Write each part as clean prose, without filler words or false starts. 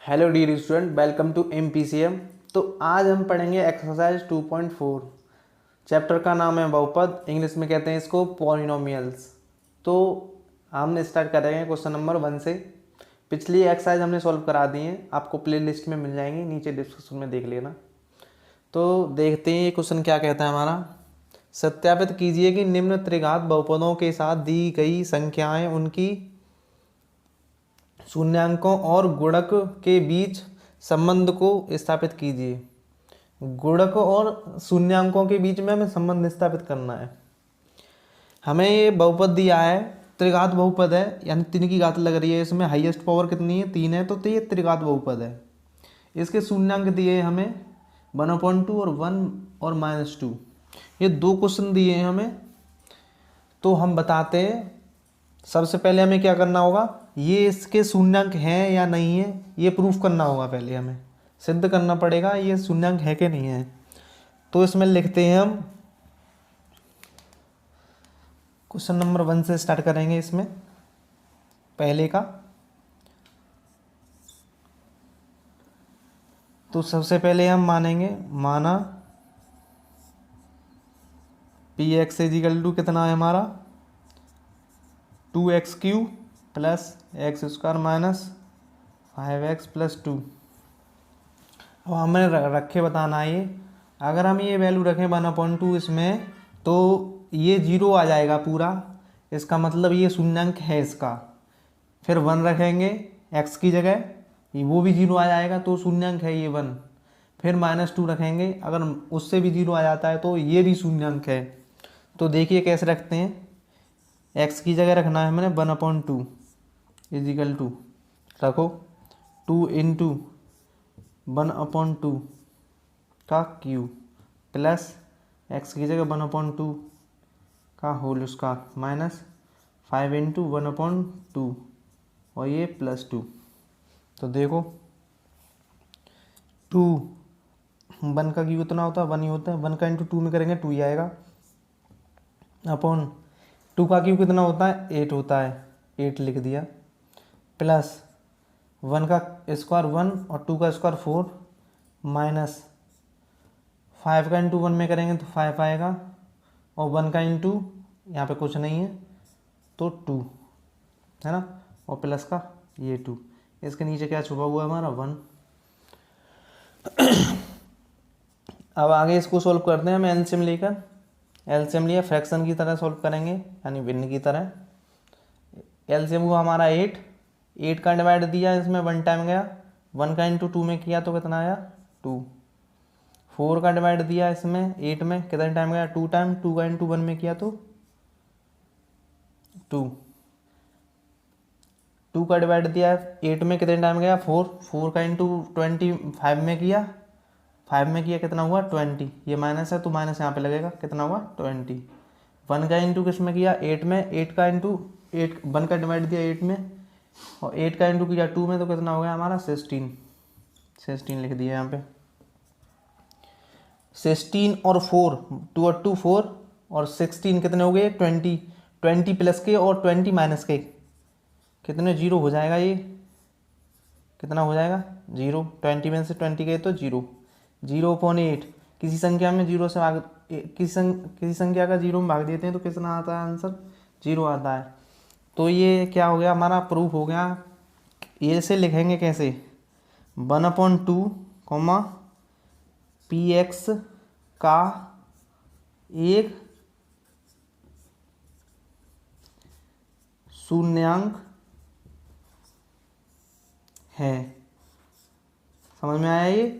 Hello dear student, welcome to MPCM. तो आज हम पढ़ेंगे एक्सरसाइज 2.4। चैप्टर का नाम है बहुपद, इंग्लिश में कहते हैं इसको पॉलिनोमियल्स। तो हमने स्टार्ट करेंगे क्वेश्चन नंबर 1 से। पिछली एक्सरसाइज हमने सॉल्व करा दी है, आपको प्ले लिस्ट में मिल जाएंगी, नीचे डिस्क्रिप्शन में देख लेना। तो देखते हैं ये क्वेश्चन क्या कहता है हमारा। सत्यापित कीजिए कि निम्न त्रिघात बहुपदों के साथ दी गई संख्याएं उनकी शून्यांकों और गुणक के बीच संबंध को स्थापित कीजिए। गुणक और शून्यांकों के बीच में हमें संबंध स्थापित करना है। हमें ये बहुपद दिया है, त्रिघात बहुपद है, यानी 3 की घात लग रही है। इसमें हाईएस्ट पावर कितनी है? 3 है, तो ये त्रिघात बहुपद है। इसके शून्यांक दिए हैं हमें 1/2 और 1 और -2। ये 2 क्वेश्चन दिए हैं हमें। तो हम बताते हैं, सबसे पहले हमें क्या करना होगा, ये इसके शून्यांक हैं या नहीं है ये प्रूफ करना होगा। पहले हमें सिद्ध करना पड़ेगा ये शून्यांक है कि नहीं है। तो इसमें लिखते हैं हम, क्वेश्चन नंबर 1 से स्टार्ट करेंगे। इसमें पहले का, तो सबसे पहले हम माना पी एक्स इजिकल टू कितना है हमारा 2x³ plus x² minus 5x plus 2। अब हमें रखे बताना है ये, अगर हम ये वैल्यू रखें 1/2 इसमें, तो ये 0 आ जाएगा पूरा। इसका मतलब ये शून्यांक है इसका। फिर 1 रखेंगे x की जगह, वो भी 0 आ जाएगा, तो शून्यांक है ये 1। फिर -2 रखेंगे, अगर उससे भी 0 आ जाता है तो ये भी शून्यांक है। तो देखिए कैसे रखते हैं। x की जगह रखना है मैंने 1/2 इजिकल टू, रखो 2 इंटू 1/2 का क्यूब प्लस x की जगह 1/2 का होल स्क्वायर माइनस 5 इंटू 1/2 और ये +2। तो देखो 2 1 का क्यूब कितना होता है? 1 ही होता है। 1 का इंटू 2 में करेंगे 2 ही आएगा। अपॉन 2 का क्यूब कितना होता है? 8 होता है, 8 लिख दिया। प्लस 1 का स्क्वायर 1 और 2 का स्क्वायर 4 माइनस 5 का इंटू 1 में करेंगे तो 5 आएगा, और 1 का इंटू यहाँ पे कुछ नहीं है तो 2 है ना, और प्लस का ये 2। इसके नीचे क्या छुपा हुआ है हमारा 1। अब आगे इसको सॉल्व करते हैं हम एलसीएम लेकर। एलसीएम लिया, फ्रैक्शन की तरह सॉल्व करेंगे, यानी भिन्न की तरह। एलसीएम हुआ हमारा 8 का डिवाइड दिया, इसमें 1 टाइम गया। 1 का इंटू 2 में किया तो कितना आया? 2। 4 का डिवाइड दिया इसमें 8 में, कितना टाइम गया? 2 टाइम। 2 का इंटू 1 में किया तो 2। 2 का डिवाइड दिया 8 में, कितने टाइम गया? 4। 4 का इंटू 25 में किया, 5 में किया, कितना हुआ? 20। ये माइनस है तो माइनस यहाँ पे लगेगा, कितना हुआ? 20। 1 का इंटू किस में किया? 8 में। 8 का इंटू 8, 1 का डिवाइड दिया 8 में, और 8 का इंटू किया 2 में, तो कितना हो गया हमारा? 16 लिख दिया यहाँ पे। 16 और 4, 2 और 2 4 और 16 कितने हो गए? 20। 20 प्लस के और 20 माइनस के कितने? 0 हो जाएगा। ये कितना हो जाएगा? 0। 20 में से 20 गए तो 0। 0/8 किसी संख्या में 0 से भाग, किसी संख्या का 0 में भाग देते हैं तो कितना आता है आंसर? 0 आता है। तो ये क्या हो गया हमारा? प्रूफ हो गया। ये से लिखेंगे कैसे? 1/2 कॉमा पी एक्स का एक शून्यांक है। समझ में आया ये?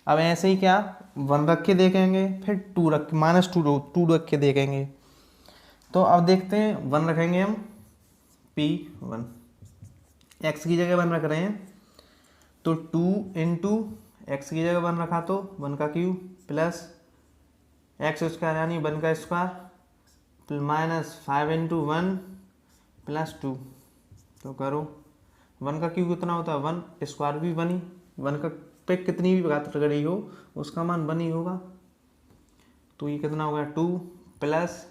अब ऐसे ही क्या 1 रख के देखेंगे, फिर 2 रख -2 रख के देखेंगे। तो अब देखते हैं, 1 रखेंगे हम P1, x की जगह 1 रख रहे हैं, तो 2 इंटू एक्स की जगह 1 रखा तो 1 का क्यूब प्लस x² यानी 1 का स्क्वायर माइनस 5 इंटू 1 प्लस 2। तो करो 1 का क्यूब कितना होता है? 1, स्क्वायर भी 1 ही। 1 का पे कितनी भी घात रही हो उसका मान 1 ही होगा। तो ये कितना होगा? 2 प्लस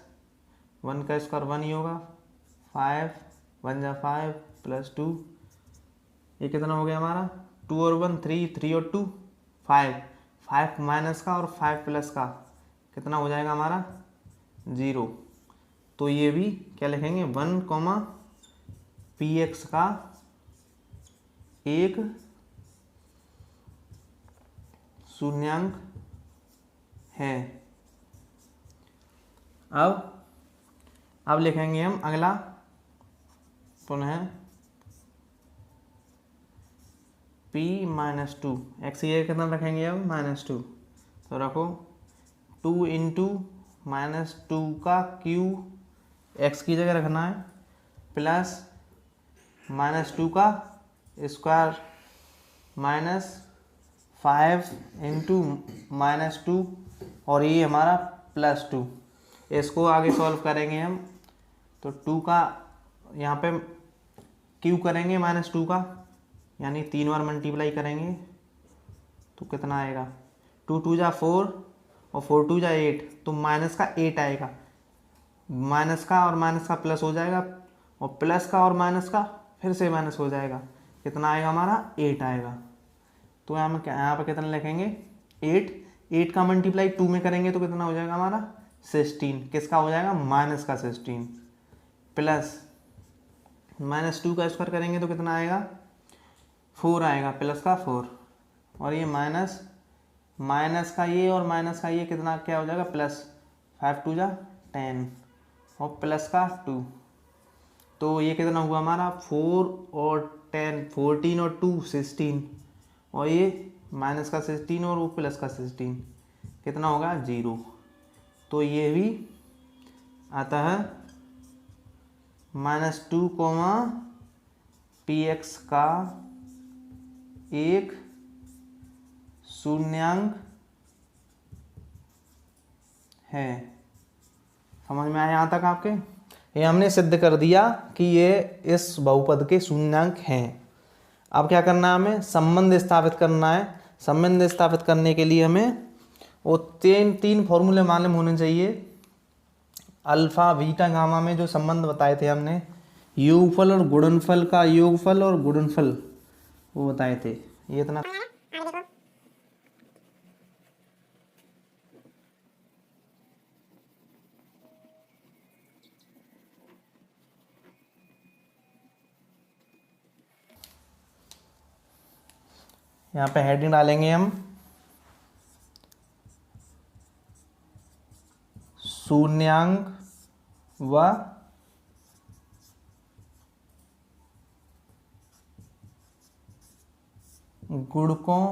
1 का स्क्वायर 1 ही होगा, 5 1 जा 5 प्लस 2, ये कितना हो गया हमारा? 2 और 1 3, 3 और 2 5, 5 माइनस का और 5 प्लस का कितना हो जाएगा हमारा 0। तो ये भी क्या लिखेंगे 1 कॉमा पी एक्स का एक शून्यांक है। अब लिखेंगे हम अगला पुनः p माइनस टू एक्स ये कितना रखेंगे अब -2। तो रखो 2 इंटू -2 का क्यू एक्स की जगह रखना है प्लस -2 का स्क्वायर माइनस 5 इंटू -2 और ये हमारा +2। इसको आगे सॉल्व करेंगे हम तो 2 का यहाँ पे क्यू करेंगे -2 का यानी 3 बार मल्टीप्लाई करेंगे तो कितना आएगा 2 2 जा 4 और 4 2 जा 8 तो माइनस का 8 आएगा। माइनस का और माइनस का प्लस हो जाएगा और प्लस का और माइनस का फिर से माइनस हो जाएगा। कितना आएगा हमारा 8 आएगा। तो यहाँ पे कितना लिखेंगे 8। 8 का मल्टीप्लाई 2 में करेंगे तो कितना हो जाएगा हमारा 16। किसका हो जाएगा माइनस का 16 प्लस -2 का स्क्वायर करेंगे तो कितना आएगा 4 आएगा प्लस का 4 और ये माइनस का ये और माइनस का ये कितना क्या हो जाएगा प्लस 5 2 जा 10 और प्लस का 2। तो ये कितना हुआ हमारा 4 और 10 14 और 2 16 और ये माइनस का 16 और वो प्लस का 16 कितना होगा 0। तो ये भी आता है -2 कॉमा पी एक्स का एक शून्यांक है। समझ में आया यहाँ तक आपके? ये हमने सिद्ध कर दिया कि ये इस बहुपद के शून्यांक हैं। अब क्या करना है हमें संबंध स्थापित करना है। संबंध स्थापित करने के लिए हमें वो तीन फॉर्मूले मालूम होने चाहिए। अल्फा बीटा गामा में जो संबंध बताए थे हमने योगफल और गुणनफल का योगफल और गुणनफल वो बताए थे। ये इतना यहाँ पे हेडिंग डालेंगे हम शून्यांक व गुणकों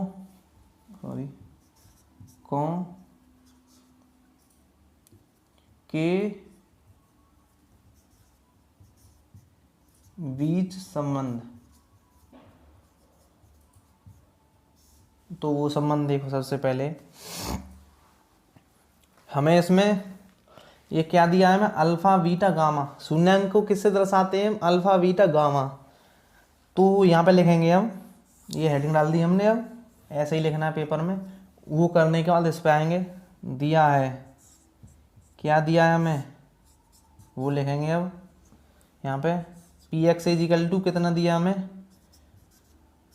के बीच संबंध। तो वो संबंध देखो सबसे पहले हमें इसमें ये क्या दिया है मैं अल्फा बीटा गामा। शून्यांक को किससे दर्शाते हैं अल्फा बीटा गामा। तो यहाँ पे लिखेंगे हम ये हेडिंग डाल दी हमने। अब ऐसे ही लिखना है पेपर में। वो करने के बाद इस पे आएंगे दिया है क्या दिया है हमें वो लिखेंगे। अब यहाँ पे पी एक्स इजिकल टू कितना दिया हमें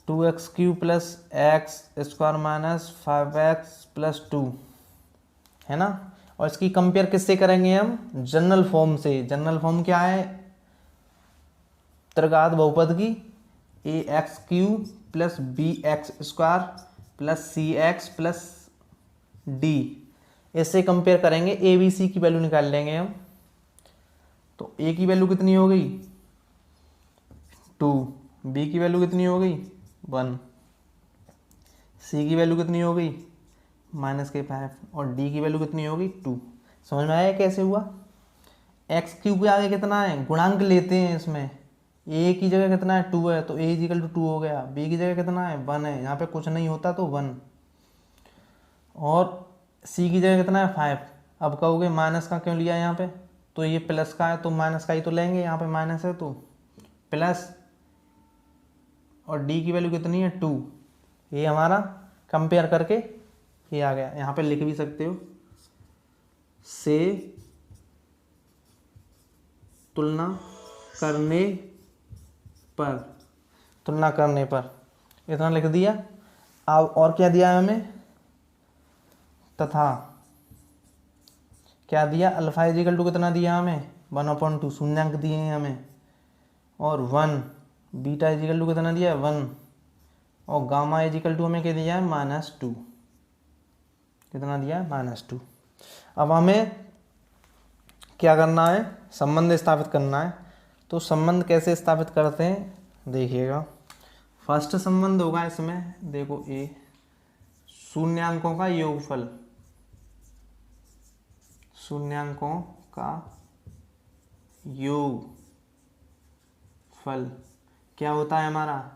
2x³ plus x square minus 5x plus 2 है ना। और इसकी कंपेयर किससे करेंगे हम जनरल फॉर्म से। जनरल फॉर्म क्या है त्रिघात बहुपद की ax³ plus bx square plus cx plus d। इससे कंपेयर करेंगे ए बी सी की वैल्यू निकाल लेंगे हम। तो a की वैल्यू कितनी हो गई 2, b की वैल्यू कितनी हो गई 1, c की वैल्यू कितनी हो गई -5 और d की वैल्यू कितनी हो गई 2। समझ में आया कैसे हुआ। x³ के आगे कितना है गुणांक लेते हैं इसमें a की जगह कितना है 2 है तो a इजिकल टू 2 हो गया। b की जगह कितना है 1 है यहाँ पे कुछ नहीं होता तो 1 और c की जगह कितना है 5। अब कहोगे माइनस का क्यों लिया यहाँ पे तो ये प्लस का है तो माइनस का ही तो लेंगे यहाँ पे माइनस है तो प्लस और d की वैल्यू कितनी है 2। ये हमारा कंपेयर करके ये आ गया। यहाँ पे लिख भी सकते हो से तुलना करने पर इतना लिख दिया। अब और क्या दिया है हमें, तथा क्या दिया, अल्फा इजिकल टू कितना दिया हमें 1/2, शून्यांक दिए हैं हमें, और 1, बीटा इजिकल टू कितना दिया है 1, और गामा इजिकल टू हमें क्या दिया है -2, कितना दिया है -2। अब हमें क्या करना है, संबंध स्थापित करना है। तो संबंध कैसे स्थापित करते हैं देखिएगा। फर्स्ट संबंध होगा इसमें, देखो ए, शून्यांकों का योगफल, शून्यांकों का योगफल क्या होता है हमारा,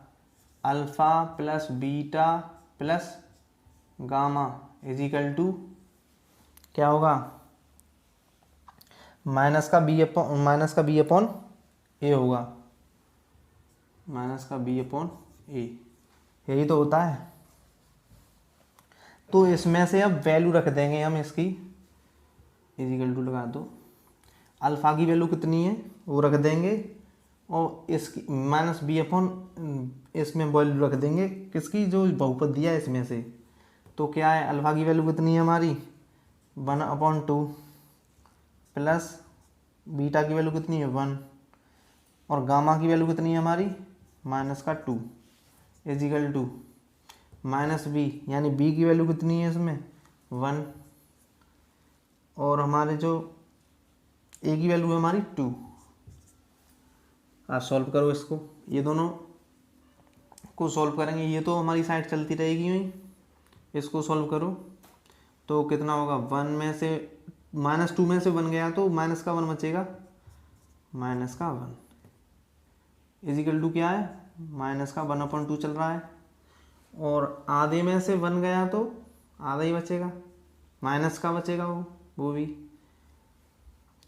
alpha plus beta plus gamma equal to क्या होगा, माइनस का बी अपॉन ए होगा, माइनस का बी अपॉन ए, यही तो होता है। तो इसमें से अब वैल्यू रख देंगे हम इसकी, इजिकल टू लगा दो, अल्फा की वैल्यू कितनी है वो रख देंगे, और इसकी माइनस बी अपॉन इसमें वैल्यू रख देंगे किसकी, जो बहुपद दिया है इसमें से। तो क्या है, अल्फा की वैल्यू कितनी है हमारी 1/2 प्लस बीटा की वैल्यू कितनी है 1, और गामा की वैल्यू कितनी है हमारी -2 इजिकल टू माइनस बी, यानी बी की वैल्यू कितनी है इसमें 1, और हमारे जो ए की वैल्यू है हमारी 2। आप सॉल्व करो इसको, ये दोनों को सॉल्व करेंगे, ये तो हमारी साइड चलती रहेगी यूँ, इसको सॉल्व करो तो कितना होगा, 1 में से -2 में से 1 गया तो माइनस का 1 बचेगा, माइनस का 1 इजिकल टू क्या है, माइनस का 1/2 चल रहा है, और आधे में से 1 गया तो आधा ही बचेगा, माइनस का बचेगा वो भी।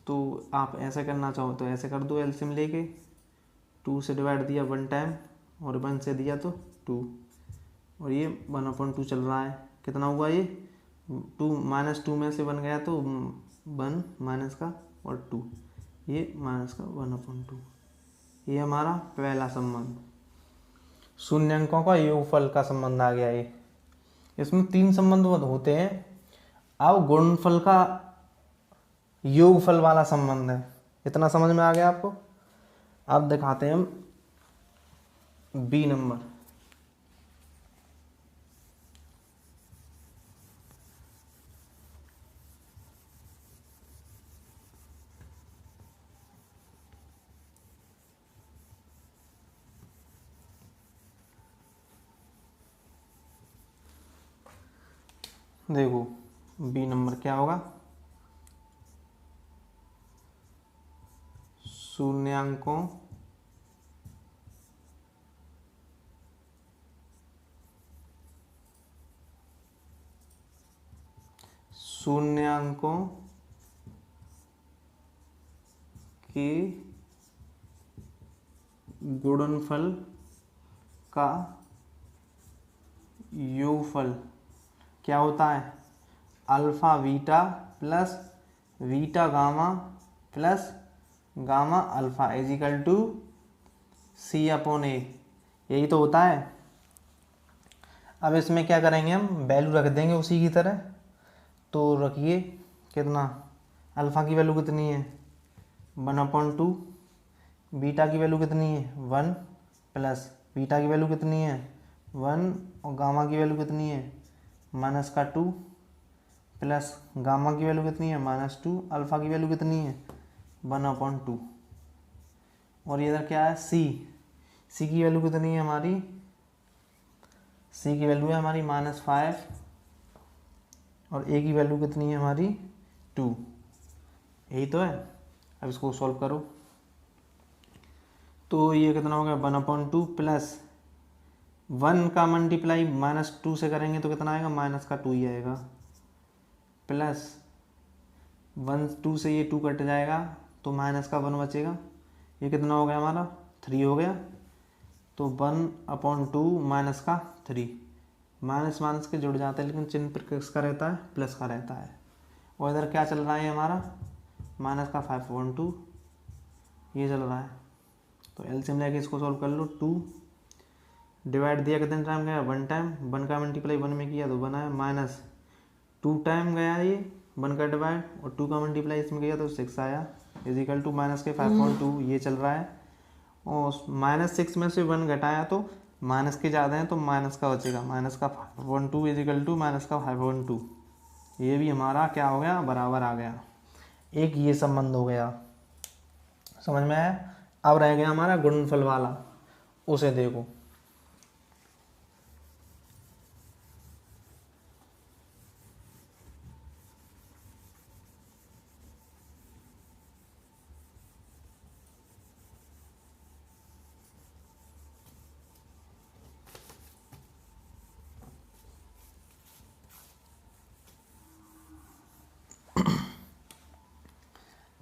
तो आप ऐसे करना चाहो तो ऐसे कर दो, एलसीएम लेके 2 से डिवाइड दिया 1 टाइम, और 1 से दिया तो 2, और ये 1/2 चल रहा है, कितना हुआ ये 2, -2 में से 1 गया तो 1 माइनस का और 2, ये माइनस का 1/2। ये हमारा पहला संबंध, शून्यांकों का योगफल का संबंध आ गया ये। इसमें 3 संबंध होते हैं। अब गुणनफल का योगफल वाला संबंध है, इतना समझ में आ गया आपको। अब दिखाते हैं हम बी नंबर। देखो बी नंबर क्या होगा, शून्यांकों के गुणनफल का योगफल क्या होता है, alpha beta plus beta gamma plus gamma alpha equal to C/A, यही तो होता है। अब इसमें क्या करेंगे, हम वैल्यू रख देंगे उसी की तरह। तो रखिए कितना, अल्फ़ा की वैल्यू कितनी है 1/2, बीटा की वैल्यू कितनी है 1 प्लस बीटा की वैल्यू कितनी है 1, और गामा की वैल्यू कितनी है -2 प्लस गामा की वैल्यू कितनी है -2, अल्फ़ा की वैल्यू कितनी है 1/2, और इधर क्या है सी की वैल्यू कितनी है हमारी, सी की वैल्यू है हमारी -5, और ए की वैल्यू कितनी है हमारी 2, यही तो है। अब इसको सॉल्व करो तो ये कितना हो गया 1/2 प्लस 1 का मल्टीप्लाई -2 से करेंगे तो कितना आएगा -2 ही आएगा, प्लस 1 2 से ये 2 कट जाएगा तो -1 बचेगा, ये कितना हो गया हमारा 3 हो गया। तो 1/2 -3, माइनस माइनस के जुड़ जाते हैं लेकिन चिन्ह पर किसका रहता है प्लस का रहता है। और इधर क्या चल रहा है हमारा -5/2 ये चल रहा है। तो एलसीएम लेके इसको सॉल्व कर लो, 2 डिवाइड दिया कितने टाइम गया, 1 टाइम, 1 का मल्टीप्लाई 1 में किया तो 1 आया, माइनस 2 टाइम गया ये 1 का डिवाइड, और 2 का मल्टीप्लाई इसमें किया तो 6 आया, इजिकल टू माइनस के 5.2 ये चल रहा है। और -6 में से 1 घटाया तो माइनस के ज़्यादा हैं तो माइनस का बचेगा, माइनस का 5.2 इजिकल टू माइनस का 5.2, ये भी हमारा क्या हो गया, बराबर आ गया। एक ये संबंध हो गया, समझ में आया। अब रह गया हमारा गुणनफल वाला, उसे देखो।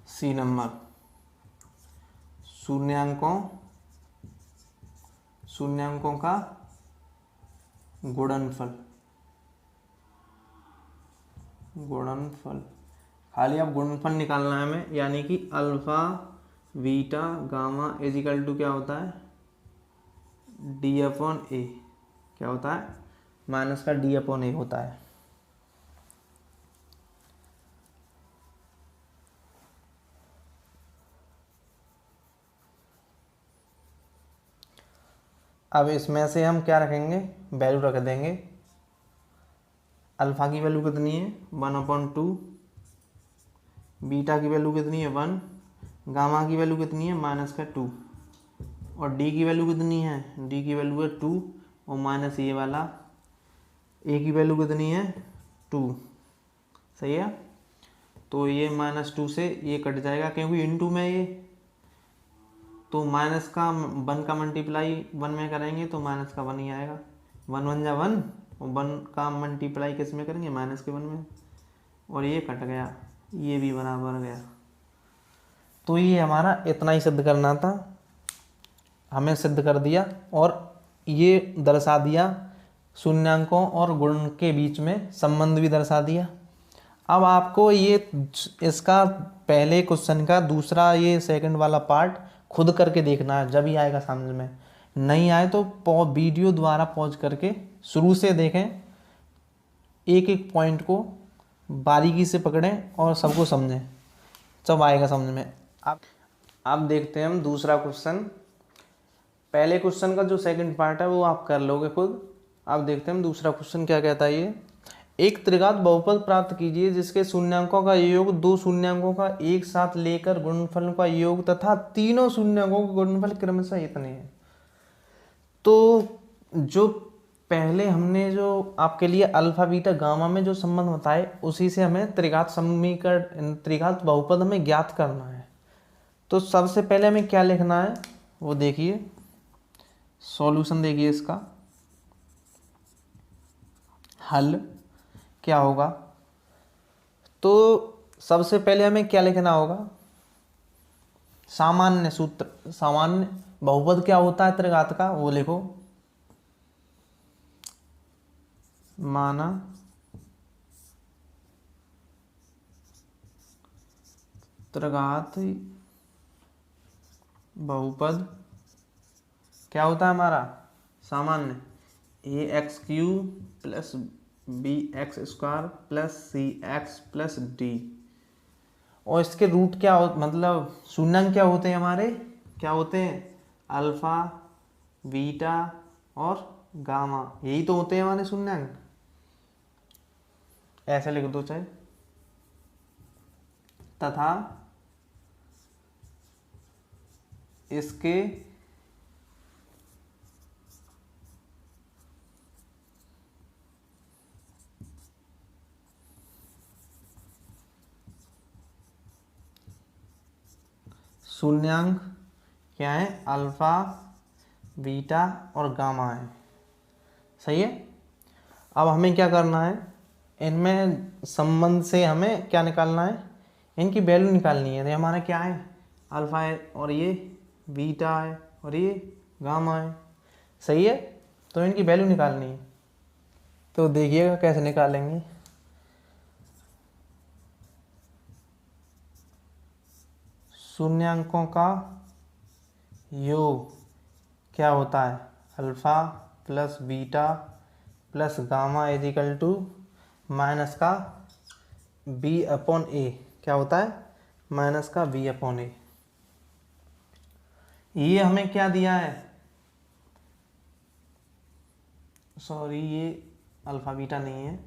सी नंबर, शून्यांकों का गुणनफल, खाली अब गुणनफल निकालना है हमें, यानी कि alpha beta gamma equal to क्या होता है, D/A, क्या होता है, माइनस का D/A होता है। अब इसमें से हम क्या रखेंगे, वैल्यू रख देंगे। अल्फा की वैल्यू कितनी है, 1/2, बीटा की वैल्यू कितनी है 1, गामा की वैल्यू कितनी है -2, और डी की वैल्यू कितनी है, डी की वैल्यू है 2, और माइनस ये वाला ए की वैल्यू कितनी है 2, सही है। तो ये -2 से ये कट जाएगा क्योंकि इनटू में ये, तो माइनस का 1 का मल्टीप्लाई 1 में करेंगे तो माइनस का 1 ही आएगा, 1 1 जा 1, और 1 का मल्टीप्लाई किस में करेंगे, माइनस के 1 में, और ये कट गया, ये भी बराबर गया। तो ये हमारा इतना ही सिद्ध करना था, हमें सिद्ध कर दिया, और ये दर्शा दिया शून्यांकों और गुण के बीच में संबंध भी दर्शा दिया। अब आपको ये इसका पहले क्वेश्चन का दूसरा ये सेकंड वाला पार्ट खुद करके देखना है, जब ही आएगा समझ में। नहीं आए तो वीडियो द्वारा पॉज करके शुरू से देखें, एक एक पॉइंट को बारीकी से पकड़ें और सबको समझें, जब आएगा समझ में। अब देखते हैं हम दूसरा क्वेश्चन। पहले क्वेश्चन का जो सेकंड पार्ट है वो आप कर लोगे खुद। अब देखते हैं हम दूसरा क्वेश्चन क्या कहता है। ये एक त्रिघात बहुपद प्राप्त कीजिए जिसके शून्यांकों का योग दो शून्यांकों का एक साथ लेकर गुणनफल का योग तथा तीनों शून्यांकों का गुणनफल क्रमशः इतने हैं। तो जो पहले हमने जो आपके लिए अल्फा बीटा गामा में जो संबंध बताए उसी से हमें त्रिघात समीकरण त्रिघात बहुपद हमें ज्ञात करना है। तो सबसे पहले हमें क्या लिखना है वो देखिए, सॉल्यूशन देखिए, इसका हल क्या होगा। तो सबसे पहले हमें क्या लिखना होगा, सामान्य सूत्र, सामान्य बहुपद क्या होता है त्रिघात का वो लिखो। माना त्रिघात बहुपद क्या होता है हमारा, सामान्य ax³ plus bx² plus cx plus d, और इसके रूट क्या हो, मतलब शून्यांक क्या होते हैं हमारे, क्या होते हैं अल्फा बीटा और गामा, यही तो होते हैं हमारे शून्यांक। ऐसे लिख दो चाहे, तथा इसके शून्यांक क्या है, अल्फा बीटा और गामा है, सही है। अब हमें क्या करना है, इनमें संबंध से हमें क्या निकालना है, इनकी वैल्यू निकालनी है। तो हमारा क्या है, अल्फा है और ये बीटा है और ये गामा है, सही है। तो इनकी वैल्यू निकालनी है, तो देखिएगा कैसे निकालेंगे। शून्यांकों का योग क्या होता है, alpha plus beta plus gamma equal to minus का बी अपॉन ए। क्या होता है? माइनस का बी अपॉन ए। ये हमें क्या दिया है? सॉरी, ये अल्फा बीटा नहीं है,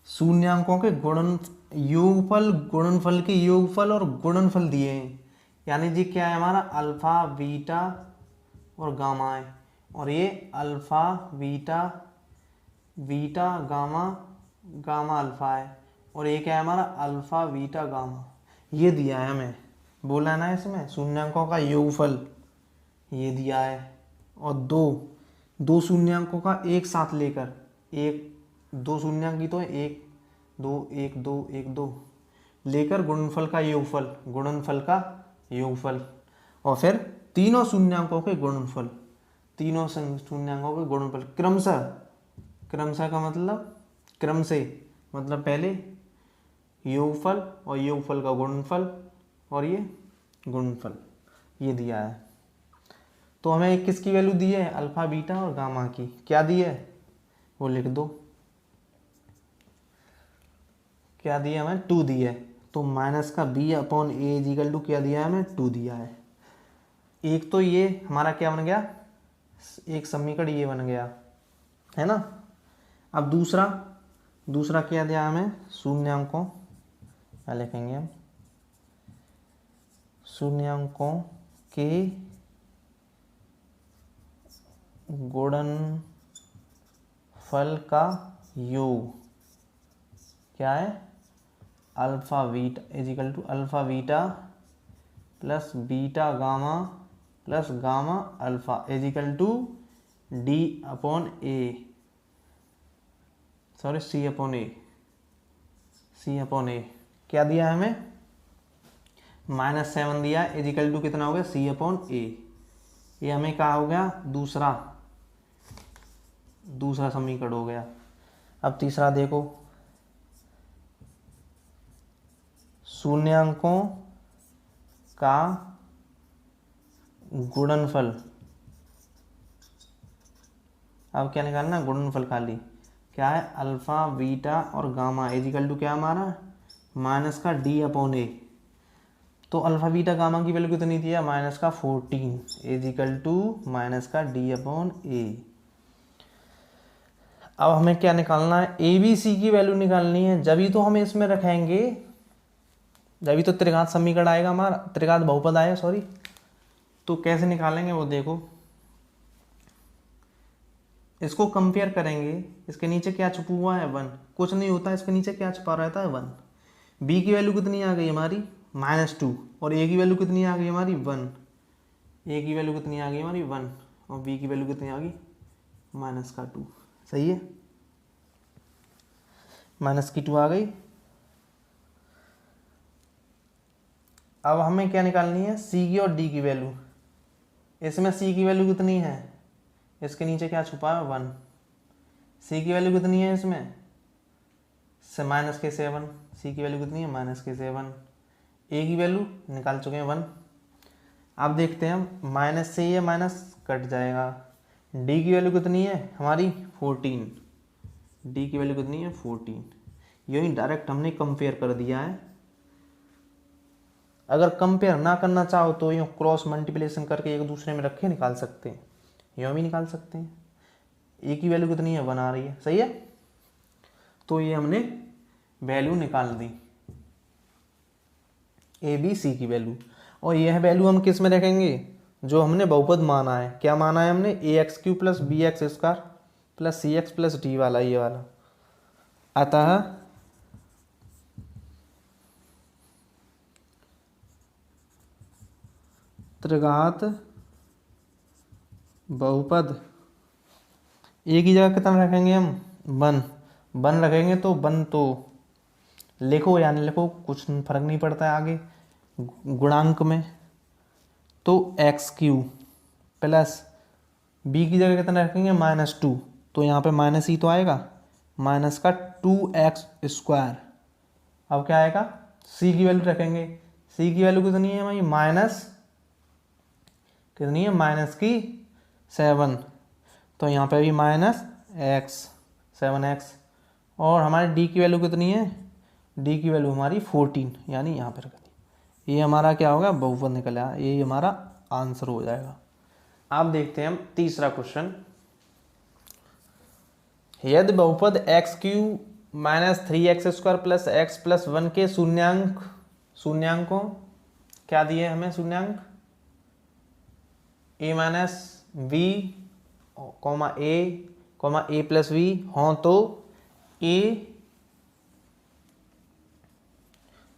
शून्यांकों के गुणन योगफल, गुणनफल के योगफल और गुणनफल दिए हैं। यानी जी क्या है हमारा? अल्फा बीटा और गामा है, और ये alpha beta beta gamma gamma alpha है, और ये क्या है हमारा? Alpha beta gamma. ये दिया है हमें, बोला है ना इसमें शून्यांकों का योगफल, ये दिया है, और दो शून्यांकों का एक साथ लेकर, एक दो शून्यांक की तो है, एक दो एक दो एक दो लेकर गुणनफल का योगफल, गुणनफल का योगफल, और फिर तीनों शून्यांकों के गुणनफल, तीनों शून्यांकों के गुणनफल क्रमशः। क्रमशः का मतलब क्रम से, मतलब पहले योगफल और योगफल का गुणनफल और ये गुणनफल, ये दिया है। तो हमें किसकी वैल्यू दी है? अल्फा बीटा और गामा की। क्या दी है वो लिख दो। क्या दिया हमें? 2 दी है। तो माइनस का b upon a equal to क्या दिया है हमें? 2 दिया है। एक तो ये हमारा क्या बन गया? एक समीकरण ये बन गया है ना। अब दूसरा क्या दिया हमें? शून्यांकों, क्या लिखेंगे हम? शून्यांकों के गुणनफल का योग क्या है? Alpha beta equal to alpha beta plus beta gamma plus gamma alpha equal to D upon A, sorry C upon A, C upon ए। क्या दिया हमें? -7 दिया इजिकल टू कितना हो गया? सी अपॉन ए। ये हमें क्या हो गया? दूसरा समीकरण हो गया। अब तीसरा देखो, शून्यांकों का गुणनफल। अब क्या निकालना? गुणनफल खाली। क्या है? अल्फा बीटा और गामा इजिकल टू क्या हमारा? माइनस का डी अपॉन ए। तो अल्फा बीटा गामा की वैल्यू कितनी थी? माइनस का 14 इजिकल टू माइनस का डी अपॉन ए। अब हमें क्या निकालना है? ए बी सी की वैल्यू निकालनी है। जब तो हम इसमें रखेंगे, जब तो त्रिघात समीकरण आएगा हमारा, त्रिघात बहुपद आएगा सॉरी। तो कैसे निकालेंगे वो देखो, इसको कंपेयर करेंगे। इसके नीचे क्या छुपा हुआ है? 1। कुछ नहीं होता, इसके नीचे क्या छुपा रहता है? 1। बी की वैल्यू कितनी आ गई हमारी? -2। और ए की वैल्यू कितनी आ गई हमारी? 1। ए की वैल्यू कितनी आ गई हमारी? 1। और बी की वैल्यू कितनी आ गई? -2। सही है, -2 आ गई। अब हमें क्या निकालनी है? सी की और डी की वैल्यू। इसमें सी की वैल्यू कितनी है? इसके नीचे क्या छुपा है? 1। सी की वैल्यू कितनी है इसमें? -7। सी की वैल्यू कितनी है? -7। ए की वैल्यू निकाल चुके हैं 1। अब देखते हैं हम, माइनस से ये माइनस कट जाएगा। डी की वैल्यू कितनी है हमारी? 14। डी की वैल्यू कितनी है? 14। यूँ डायरेक्ट हमने कंपेयर कर दिया है। अगर कंपेयर ना करना चाहो तो यूँ क्रॉस मल्टीप्लिकेशन करके एक दूसरे में रखे निकाल सकते हैं, यूँ भी निकाल सकते हैं। ए की वैल्यू कितनी है? 1 आ रही है, सही है। तो ये हमने वैल्यू निकाल दी, ए बी सी की वैल्यू। और यह वैल्यू हम किस में रखेंगे? जो हमने बहुपद माना है। क्या माना है हमने? ax³ + bx² + cx + d वाला, ये वाला। अतः त्रिघात बहुपद ए की जगह कितना रखेंगे हम? 1 रखेंगे। तो 1 तो लिखो या नहीं लिखो, कुछ फर्क नहीं पड़ता है आगे गुणांक में। तो x³ प्लस बी की जगह कितना रखेंगे? -2। तो यहाँ पे माइनस ही तो आएगा, माइनस का 2x²। अब क्या आएगा? सी की वैल्यू रखेंगे। सी की वैल्यू कितनी है हमारी? कितनी है? 7, तो यहाँ पे भी -7x, और हमारे d की वैल्यू कितनी है, d की वैल्यू हमारी 14, यानी यहाँ पर रख दी। ये हमारा क्या होगा, बहुपद निकल आया, ये हमारा आंसर हो जाएगा। अब देखते हैं हम तीसरा क्वेश्चन। यदि बहुपद x³ -3x² + x + 1 के शून्यांकों क्या दिए हमें, शून्यांक a - b, a + b हों तो a,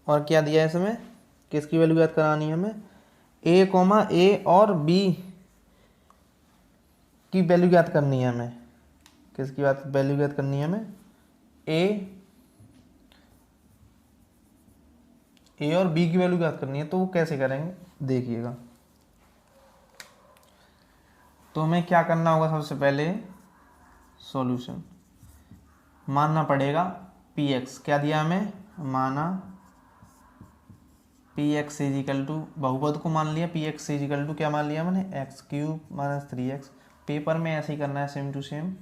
और क्या दिया है इसमें, किसकी वैल्यू याद करानी है हमें, a और b की वैल्यू याद करनी है हमें। किसकी वैल्यू याद करनी है हमें, ए और बी की वैल्यू याद करनी है। तो वो कैसे करेंगे देखिएगा। तो हमें क्या करना होगा, सबसे पहले सॉल्यूशन मानना पड़ेगा px, क्या दिया हमें, माना px = बहुपद को मान लिया, px = क्या मान लिया मैंने, x³ - 3x। पेपर में ऐसे ही करना है, सेम टू सेम,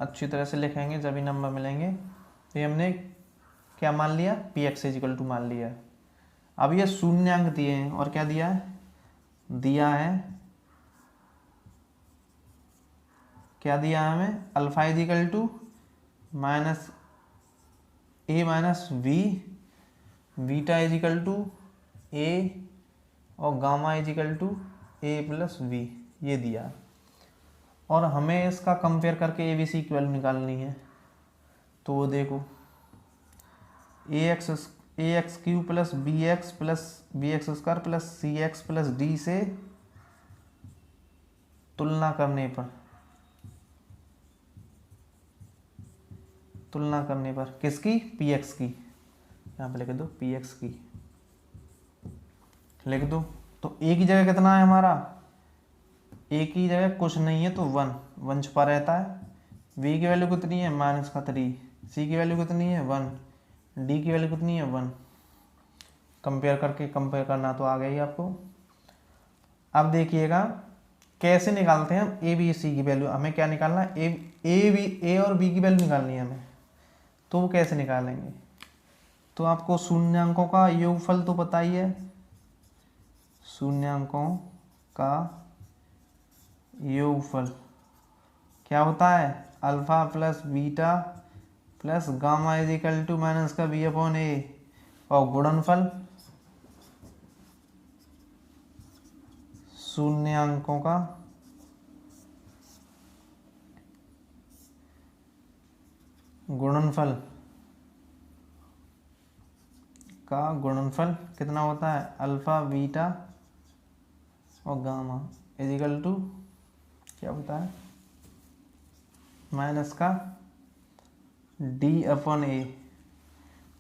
अच्छी तरह से लिखेंगे जब भी नंबर मिलेंगे। तो हमने क्या मान लिया, px = मान लिया। अब ये शून्यांक दिए हैं, और क्या दिया है, क्या दिया है हमें, alpha = -a - b, beta = a, और गामा = a + b, ये दिया। और हमें इसका कंपेयर करके ABC की वैल्यू निकालनी है। तो वो देखो, ax³ + bx + bx² + cx + d से तुलना करने पर किसकी, px की, यहाँ पे लिख दो px की, लिख दो। तो a की जगह कितना है हमारा, a की जगह कुछ नहीं है तो 1 छुपा रहता है। b की वैल्यू कितनी है, -3, c की वैल्यू कितनी है 1, d की वैल्यू कितनी है 1। कंपेयर करना तो आ गया ही आपको। अब देखिएगा कैसे निकालते हैं हम a b c की वैल्यू। हमें क्या निकालना है, a और b की वैल्यू निकालनी है हमें। तो वो कैसे निकालेंगे, तो आपको शून्यांकों का योगफल तो पता ही है, शून्यांकों का योगफल क्या होता है, अल्फा + बीटा + गामा = -b/a, और गुणनफल शून्यांकों का गुणनफल कितना होता है, अल्फा बीटा और गामा = क्या होता है, -d/a।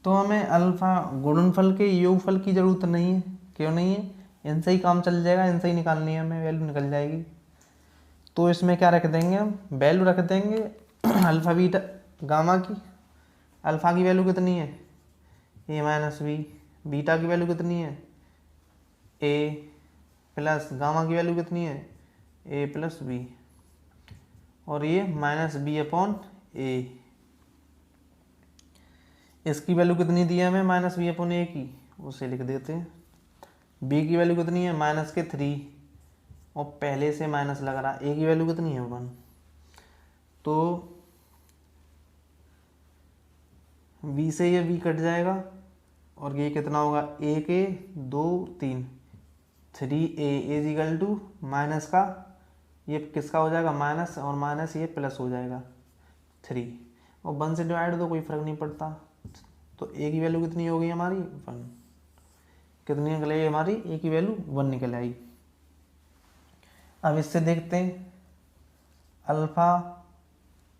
तो हमें अल्फा गुणनफल के योगफल की ज़रूरत नहीं है। क्यों नहीं है, इनसे ही काम चल जाएगा, इनसे ही निकालनी है हमें, वैल्यू निकल जाएगी। तो इसमें क्या रख देंगे हम, वैल्यू रख देंगे अल्फा बीटा गामा की। अल्फा की वैल्यू कितनी है, a - b, बीटा की वैल्यू कितनी है, a, प्लस गामा की वैल्यू कितनी है, a + b, और ये -b/a। इसकी वैल्यू कितनी दी है हमें, -b/a की, उसे लिख देते हैं। b की वैल्यू कितनी है, -3, और पहले से माइनस लग रहा है। a की वैल्यू कितनी है 1, तो b से ये b कट जाएगा, और ये कितना होगा, 1 a 2 3, 3a = माइनस का, ये किसका हो जाएगा माइनस, और माइनस ये प्लस हो जाएगा 3, और 1 से डिवाइड तो कोई फर्क नहीं पड़ता। तो a की वैल्यू कितनी हो गई हमारी 1, कितनी निकल आई हमारी, a की वैल्यू 1 निकल आई। अब इससे देखते हैं, अल्फा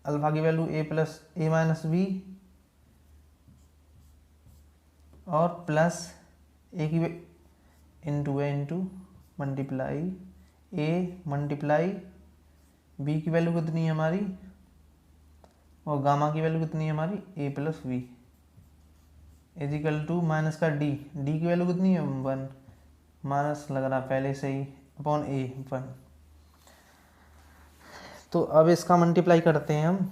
की वैल्यू a - b, और प्लस a की into multiply a multiply b की वैल्यू कितनी है हमारी, और गामा की वैल्यू कितनी है हमारी, a + b = माइनस का d की वैल्यू कितनी है 1, माइनस लग रहा पहले से ही, अपॉन a 1। तो अब इसका मल्टीप्लाई करते हैं हम,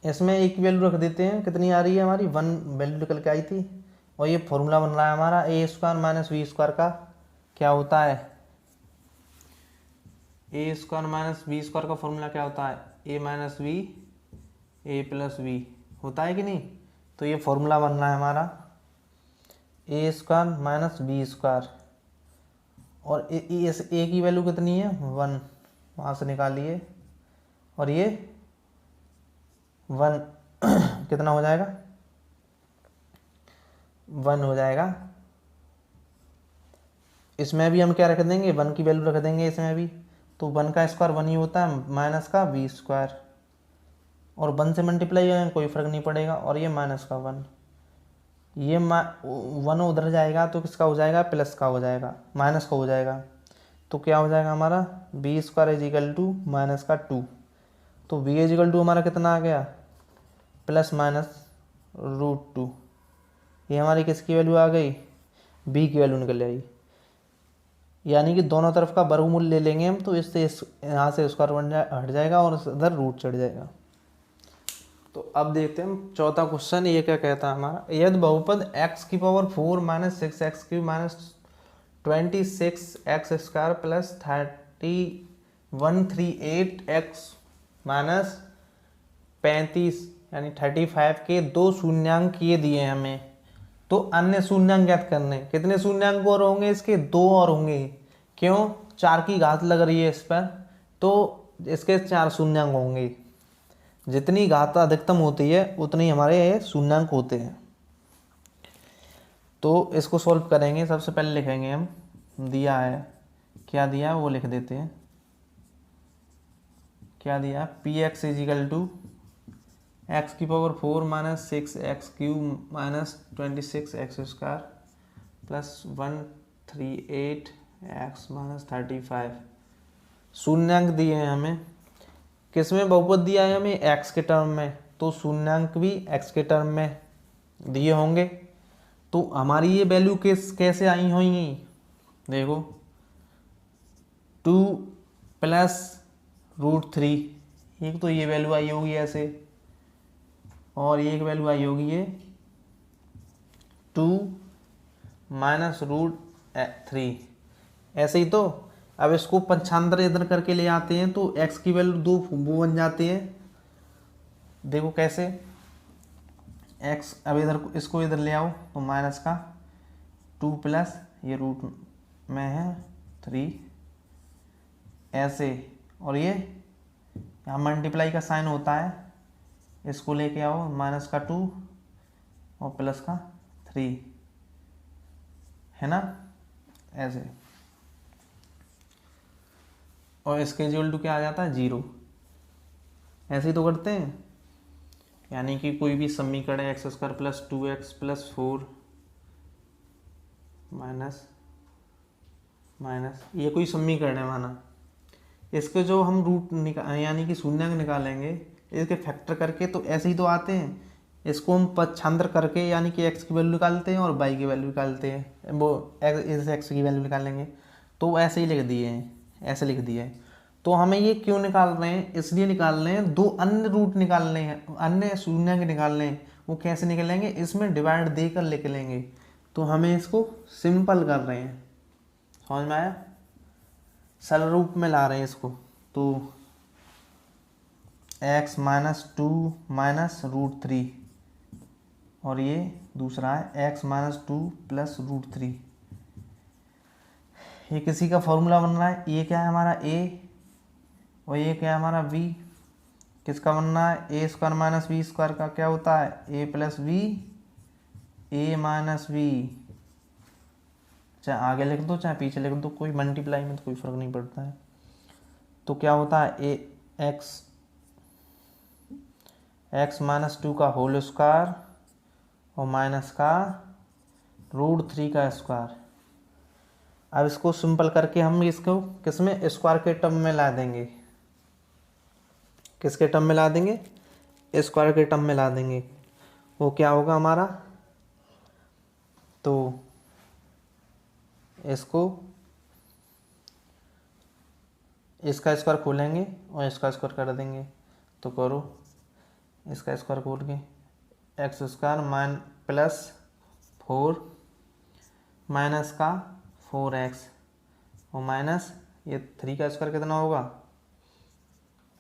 इसमें एक वैल्यू रख देते हैं, कितनी आ रही है हमारी 1 वैल्यू निकल के आई थी। और ये फॉर्मूला बन रहा है हमारा A square minus V square का, क्या होता है, A square minus V square का फॉर्मूला क्या होता है, A minus V A plus V होता है कि नहीं। तो ये फॉर्मूला बन रहा है हमारा A square minus B square, और इस ए की वैल्यू कितनी है 1, वहाँ से निकालिए, और ये 1 कितना हो जाएगा 1 हो जाएगा। इसमें भी हम क्या रख देंगे 1 की वैल्यू रख देंगे इसमें भी, तो 1 का स्क्वायर 1 ही होता है माइनस का बी स्क्वायर, और 1 से मल्टीप्लाई करेंगे कोई फर्क नहीं पड़ेगा, और ये माइनस का 1, ये 1 उधर जाएगा तो किसका हो जाएगा प्लस का हो जाएगा, माइनस का हो जाएगा। तो क्या हो जाएगा हमारा b square is equal to minus का 2, तो बी इज इक्वल टू हमारा कितना आ गया प्लस माइनस √2, ये हमारी किसकी वैल्यू आ गई बी की वैल्यू निकल आई। यानी कि दोनों तरफ का वर्गमूल ले लेंगे हम, तो इससे यहाँ से स्क्वायर हट जाएगा और इधर रूट चढ़ जाएगा। तो अब देखते हैं हम चौथा क्वेश्चन, ये क्या कहता है हमारा, यदि बहुपद x की power 4 minus 6x³ minus 26x² plus 3138x minus 35 यानी 35 के 2 शून्यांक ये दिए हैं हमें, तो अन्य शून्यांक ज्ञात करने। कितने शून्यांक और होंगे इसके 2 और होंगे, क्यों 4 की घात लग रही है इस पर, तो इसके 4 शून्यांक होंगे। जितनी घात अधिकतम होती है उतनी हमारे ये शून्यांक होते हैं। तो इसको सॉल्व करेंगे, सबसे पहले लिखेंगे हम, दिया है क्या दिया है वो लिख देते हैं, क्या दिया है P X is equal to X की power 4 minus 6x³ minus 26x² plus 138x minus 35 शून्यांक दिए हैं हमें। किसमें बहुपद दिया है हमें x के टर्म में, तो शून्यांक भी x के टर्म में दिए होंगे। तो हमारी ये वैल्यू कैसे आई होंगी, देखो 2 प्लस √3, एक तो ये वैल्यू आई होगी ऐसे, और एक वैल्यू आई होगी ये 2 माइनस √3 ऐसे ही। तो अब इसको पंचांतर इधर करके ले आते हैं, तो x की वैल्यू 2 वो बन जाती है, देखो कैसे x, अब इधर इसको इधर ले आओ तो माइनस का 2 प्लस ये रूट में है 3 ऐसे, और ये यहाँ मल्टीप्लाई का साइन होता है, इसको लेके आओ माइनस का 2 और प्लस का 3 है ना ऐसे, और इसके इक्वल टू क्या आ जाता है 0, ऐसे ही तो करते हैं। यानी कि कोई भी समीकरण x² plus 2x plus 4 minus ये कोई समीकरण है माना, इसके जो हम रूट यानी कि शून्यांक निकालेंगे इसके फैक्टर करके, तो ऐसे ही तो आते हैं। इसको हम पक्षांतर करके यानी कि x की वैल्यू निकालते हैं और y की वैल्यू निकालते हैं, वो x की वैल्यू निकालेंगे, तो ऐसे ही लिख दिए हैं, ऐसे लिख दिए हैं। तो हमें ये क्यों निकाल रहे हैं, इसलिए निकाल रहे हैं 2 अन्य रूट निकालने हैं, अन्य शून्यांक निकालने हैं। वो कैसे निकलेंगे, इसमें डिवाइड देकर लिख लेंगे, तो हमें इसको सिंपल कर रहे हैं, समझ में आया, सरल रूप में ला रहे हैं इसको। तो x माइनस 2 माइनस √3, और ये दूसरा है x माइनस 2 प्लस √3, ये किसी का फॉर्मूला बन रहा है, ये क्या है हमारा a और ये क्या है हमारा v, किसका बनना है a square minus v square का क्या होता है a plus v a minus v, चाहे आगे लिख दो चाहे पीछे लिख दो, कोई मल्टीप्लाई में तो कोई फर्क नहीं पड़ता है। तो क्या होता है a x माइनस 2 का होल स्क्वायर और माइनस का √3 का स्क्वायर। अब इसको सिंपल करके हम इसको किसमें स्क्वायर के टर्म में ला देंगे, किसके टर्म में ला देंगे स्क्वायर के टर्म में ला देंगे। वो क्या होगा हमारा, तो इसको इसका स्क्वायर खोलेंगे और इसका स्क्वायर कर देंगे, तो करो इसका स्क्वायर खोल के एक्स स्क्वायर प्लस 4 माइनस का 4x और माइनस ये 3 का स्क्वायर कितना होगा,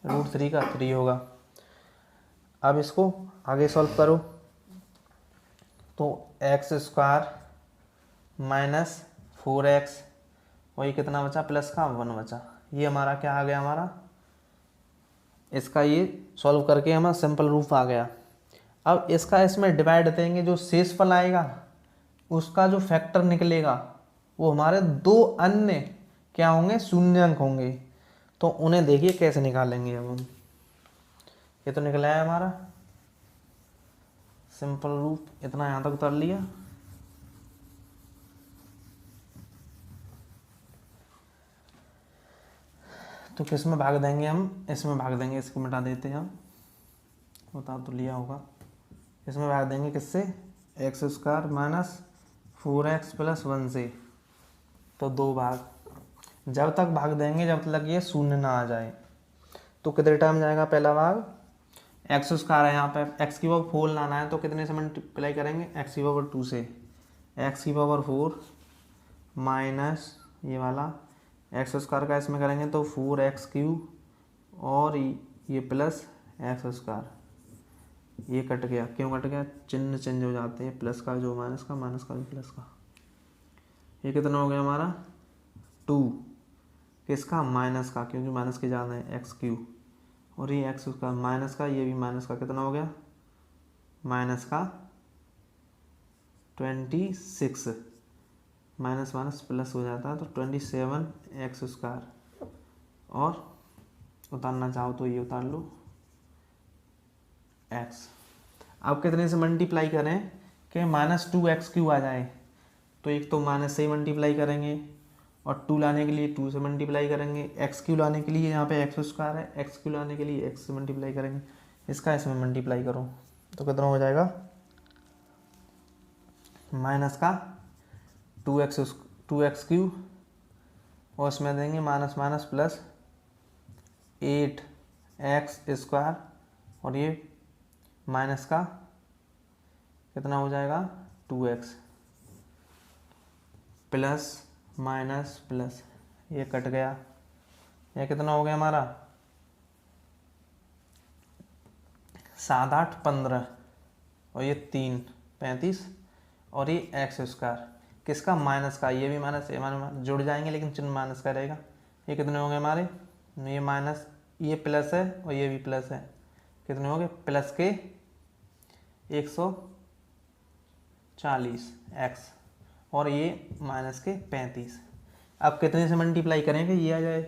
√3 का 3 होगा। अब इसको आगे सॉल्व करो, तो एक्स स्क्वायर माइनस 4x और ये कितना बचा, प्लस का 1 बचा। ये हमारा क्या आ गया, हमारा इसका ये सॉल्व करके हमारा सिंपल रूप आ गया। अब इसका इसमें डिवाइड देंगे, जो शेषफल आएगा उसका जो फैक्टर निकलेगा वो हमारे 2 अन्य क्या होंगे, शून्यंक होंगे। तो उन्हें देखिए कैसे निकालेंगे। अब हम ये तो निकला है हमारा सिंपल रूप, इतना यहाँ तक उतार लिया। तो किस में भाग देंगे हम, इसमें भाग देंगे, इसको मिटा देते हैं हम, उतार तो लिया होगा। इसमें भाग देंगे किससे, x square minus 4x plus 1 से। तो 2 भाग, जब तक भाग देंगे जब तक ये शून्य ना आ जाए। तो कितने टाइम जाएगा, पहला भाग एक्स स्क्वायर है, यहाँ पे एक्स की पावर 4 लाना है, तो कितने से मल्टीप्लाई करेंगे, एक्स की पावर 2 से। एक्स की पावर 4 माइनस ये वाला एक्स स्क्वायर का इसमें करेंगे तो 4x³ और ये प्लस एक्स स्क्वायर। ये कट गया, क्यों कट गया, चिन्ह चेंज हो जाते हैं, प्लस का जो माइनस का, माइनस का जो प्लस का। ये कितना हो गया हमारा 2, किसका, माइनस का, क्योंकि माइनस के ज़्यादा है, x³ और ये एक्स स्क्वायर माइनस का, ये भी माइनस का, कितना हो गया, माइनस का 26, माइनस माइनस प्लस हो जाता है तो 27x स्क्वायर। और उतारना चाहो तो ये उतार लो x। अब कितने से मल्टीप्लाई करें कि -2x³ आ जाए, तो एक तो माइनस से ही मल्टीप्लाई करेंगे और 2 लाने के लिए 2 से मल्टीप्लाई करेंगे, x³ लाने के लिए यहाँ पे एक्स स्क्वायर है, x³ लाने के लिए x से मल्टीप्लाई करेंगे। इसका इसमें मल्टीप्लाई करो तो कितना हो जाएगा, माइनस का 2x³ और इसमें देंगे minus minus plus 8x square और ये माइनस का कितना हो जाएगा 2x प्लस माइनस प्लस, ये कट गया, ये कितना हो गया हमारा 7 8 15 और ये 3 35 और ये एक्स स्क्वायर, किसका, माइनस का, ये भी माइनस, ये माइनस जुड़ जाएंगे लेकिन चिन्ह माइनस का रहेगा। ये कितने होंगे हमारे, ये माइनस, ये प्लस है और ये भी प्लस है, कितने होंगे, प्लस के 140 एक्स और ये माइनस के 35। अब कितने से मल्टीप्लाई करेंगे ये आ जाए,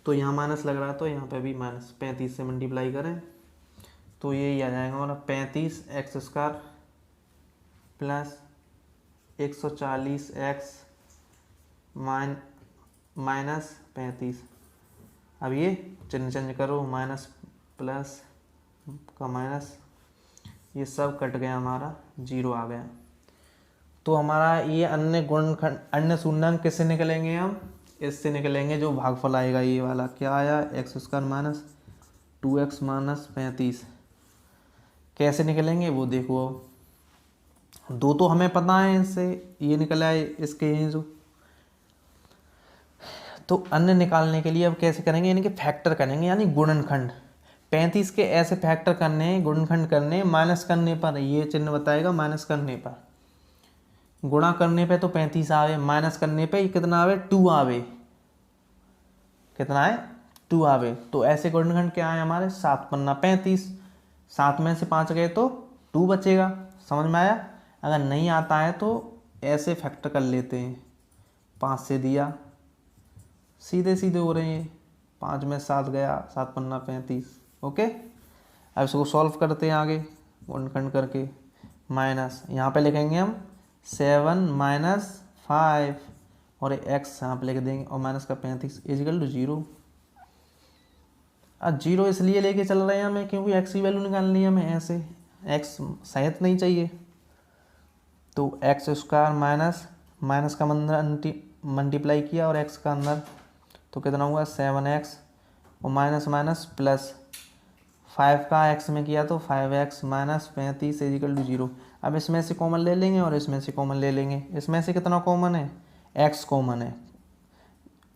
तो यहाँ माइनस लग रहा है तो यहाँ पे भी माइनस, 35 से मल्टीप्लाई करें तो ये आ जाएगा हमारा 35x square plus 140x minus 35। अब ये चिन्ह चेंज करो, माइनस प्लस का माइनस, ये सब कट गया, हमारा 0 आ गया। तो हमारा ये अन्य गुणनखंड, अन्य शून्यंक किससे निकलेंगे, हम इससे निकलेंगे जो भागफल आएगा, ये वाला क्या आया, x square minus 2x minus 35। कैसे निकलेंगे वो देखो, अब 2 तो हमें पता है, इससे ये निकला है, इसके ये जो, तो अन्य निकालने के लिए अब कैसे करेंगे, यानी कि फैक्टर करेंगे, यानी गुणनखंड। 35 के ऐसे फैक्टर करने, गुणनखंड करने, माइनस करने पर ये चिन्ह बताएगा, माइनस करने पर, गुणा करने पे तो 35 आवे, माइनस करने पे कितना आवे, 2 आवे, कितना है 2 आवे। तो ऐसे गुणनखंड क्या है हमारे, 7 पन्ना 35, 7 में से 5 गए तो 2 बचेगा, समझ में आया। अगर नहीं आता है तो ऐसे फैक्टर कर लेते हैं, 5 से दिया, सीधे सीधे हो रहे हैं, 5 में 7 गया, 7 पन्ना 35, ओके। अब इसको सॉल्व करते हैं आगे गुणनखंड करके, माइनस यहाँ पे लिखेंगे हम 7 माइनस 5 और x यहाँ पे लिख देंगे और माइनस का 35 इजिकल टू 0। अब 0 इसलिए लेके चल रहे हैं हमें क्योंकि x की वैल्यू निकालनी है हमें, ऐसे x सहित नहीं चाहिए। तो एक्स स्क्वायर माइनस, माइनस का अंदर मल्टीप्लाई किया और x का अंदर तो कितना हुआ 7x और माइनस माइनस प्लस 5 का x में किया तो 5x माइनस 35 इजिकल टू 0। अब इसमें से कॉमन ले लेंगे और इसमें से कॉमन ले लेंगे। इसमें से कितना कॉमन है, x कॉमन है।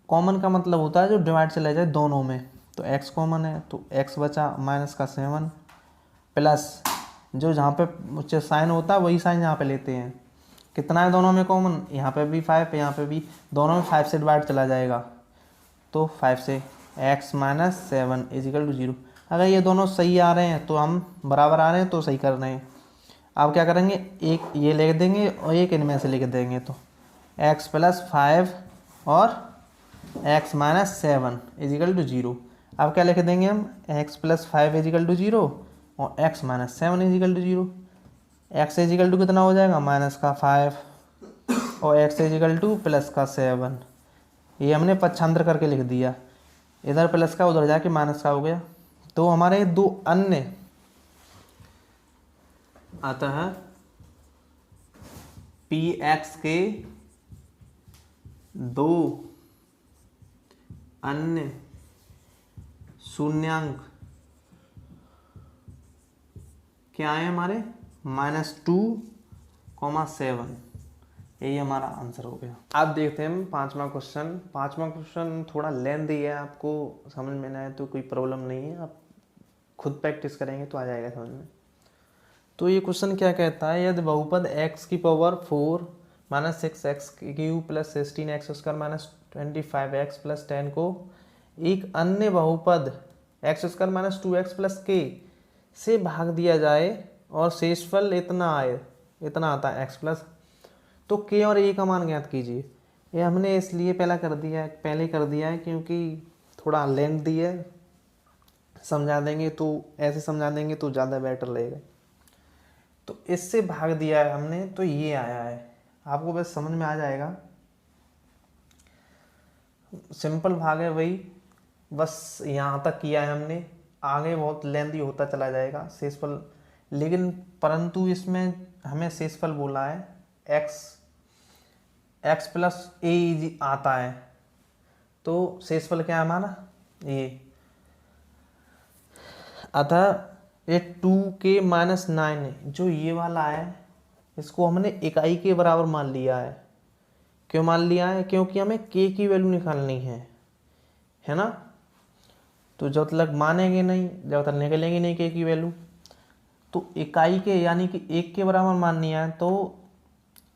कॉमन का मतलब होता है जो डिवाइड चला जाए दोनों में, तो x कॉमन है तो x बचा माइनस का 7 प्लस जो जहाँ पे साइन होता है वही साइन यहाँ पे लेते हैं। कितना है दोनों में कॉमन, यहाँ पे भी 5 यहाँ पे भी, दोनों में 5 से डिवाइड चला जाएगा तो 5 से x माइनस 7 इजिकल टू 0। अगर ये दोनों सही आ रहे हैं तो हम बराबर आ रहे हैं तो सही कर रहे हैं। अब क्या करेंगे, एक ये लिख देंगे और एक इनमें से लिख देंगे, तो x प्लस 5 और x माइनस 7 इजिकल टू 0। अब क्या लिख देंगे हम, x प्लस 5 इजिकल टू 0 और x minus 7 equal to 0। x equal to कितना हो जाएगा, माइनस का 5 और x इजिकल टू प्लस का 7। ये हमने पक्षांतर करके लिख दिया, इधर प्लस का उधर जाके माइनस का हो गया। तो हमारे दो अन्य आता है px के दो अन्य शून्यांक क्या है हमारे, -2,7। यही हमारा आंसर हो गया। अब देखते हैं हम पांचवा क्वेश्चन। पांचवा क्वेश्चन थोड़ा लेंथी है, आपको समझ में ना आए तो कोई प्रॉब्लम नहीं है, आप खुद प्रैक्टिस करेंगे तो आ जाएगा समझ में। तो ये क्वेश्चन क्या कहता है, यदि बहुपद x की power 4 minus 6x cube plus 16x square minus 25x plus 10 को एक अन्य बहुपद x square minus 2x plus k से भाग दिया जाए और शेषफल इतना आए, इतना आता है x प्लस, तो k और a का मान ज्ञात कीजिए। ये हमने इसलिए पहले कर दिया है क्योंकि थोड़ा लेंथ दी है, समझा देंगे तो ऐसे समझा देंगे तो ज़्यादा बेटर रहेगा। तो इससे भाग दिया है हमने तो ये आया है, आपको बस समझ में आ जाएगा, सिंपल भाग है वही, बस यहाँ तक किया है हमने, आगे बहुत लेंथी होता चला जाएगा शेषफल, लेकिन परंतु इसमें हमें शेषफल बोला है x प्लस ए आता है, तो शेषफल क्या है हमारा ये, अतः ये 2k माइनस 9 जो ये वाला है इसको हमने इकाई के बराबर मान लिया है। क्यों मान लिया है, क्योंकि हमें k की वैल्यू निकालनी है ना। तो जब तक मानेंगे नहीं, जब तक निकलेंगे नहीं k की वैल्यू, तो इकाई के यानी कि 1 के बराबर माननी है। तो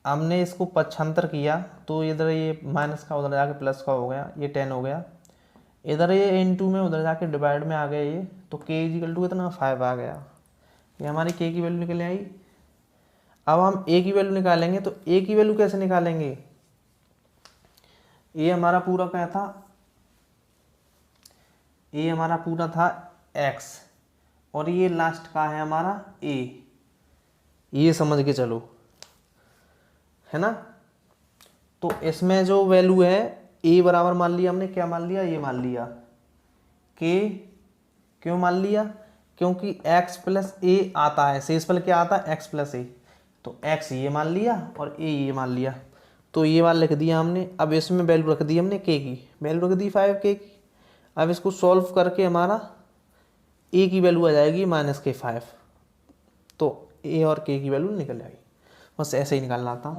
हमने इसको पक्षांतर किया तो इधर ये माइनस का उधर जाके प्लस का हो गया, ये 10 हो गया, इधर ये इनटू में उधर जाके डिवाइड में आ गया ये, तो k इजिकल टू कितना 5 आ गया। ये हमारी k की वैल्यू निकल आई। अब हम a की वैल्यू निकालेंगे, तो a की वैल्यू कैसे निकालेंगे, ये हमारा पूरा क्या था, ये हमारा पूरा था x और ये लास्ट का है हमारा a, ये समझ के चलो है ना। तो इसमें जो वैल्यू है a बराबर मान लिया हमने, क्या मान लिया, ये मान लिया k, क्यों मान लिया, क्योंकि x प्लस a आता है, शेषफल क्या आता है x प्लस a, तो x ये मान लिया और a ये मान लिया, तो ये वाला लिख दिया हमने। अब इसमें वैल्यू रख दी हमने k की, वैल्यू रख दी 5k की। अब इसको सॉल्व करके हमारा a की वैल्यू आ जाएगी -5, तो a और k की वैल्यू निकल जाएगी। बस ऐसे ही निकालना था।